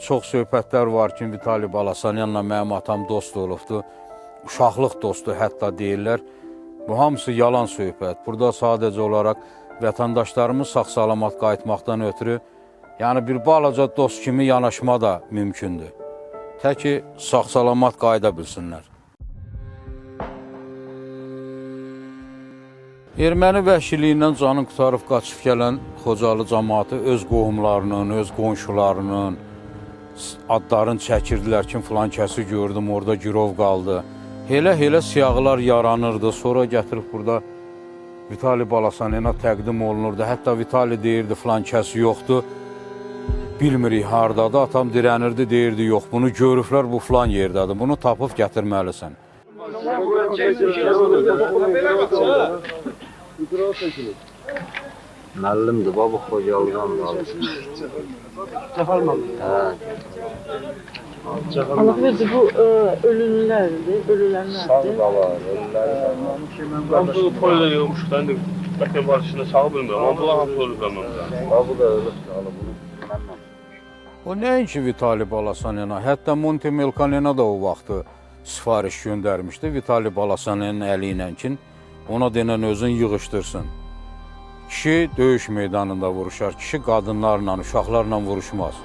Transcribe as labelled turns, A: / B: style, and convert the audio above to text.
A: çox söhbətlər var ki, Vitali Balasanyanla mənim atam dost olubdu. Uşaqlıq dostu hətta deyirlər. Bu hamısı yalan söhbət. Burada sadəcə olaraq vətəndaşlarımız sağ-salamat qayıtmaqdan ötürü, yəni bir balaca dost kimi yanaşma da mümkündür. Təki sağ-salamat qayıda bilsinlər. Erməni vəhşiliyindən canı qutarıb qaçıb gələn Xocalı cəmaatı öz qohumlarının, öz qonşularının adlarını çəkirdilər ki, filan kəsi gördüm, orada girov qaldı. Elə siyahılar yaranırdı, sonra gətirib burada Vitali Balasanyana təqdim olunurdu. Hətta Vitali deyirdi, filan kəsi yoxdur, bilmirik hardadır. Atam dirənirdi, deyirdi, yox, bunu görüblər, bu filan yerdədir, bunu tapıb gətirməlisən.
B: Müəllimdir, baba Xocalıdan qaldı.
C: Cəfər müəllim. Allah verdi, bu ölünlərdir, ölülər nədir?
B: Sağ qalar, ölülər
D: Ben bu poyla yığılmışıq, ben de bəlkə var içində sağı bilmirəm, amma bunlar hamısı ölüb bilmirəm.
B: bu da ölüb qalı bunu.
A: O nəinki Vitali Balasanyana, hətta Monte Melkanena da o vaxtı sifariş göndərmişdi Vitali Balasanyanın əli ilə ki, ona denən özün yığışdırsın. Kişi döyüş meydanında vuruşar, kişi qadınlarla, uşaqlarla vuruşmaz.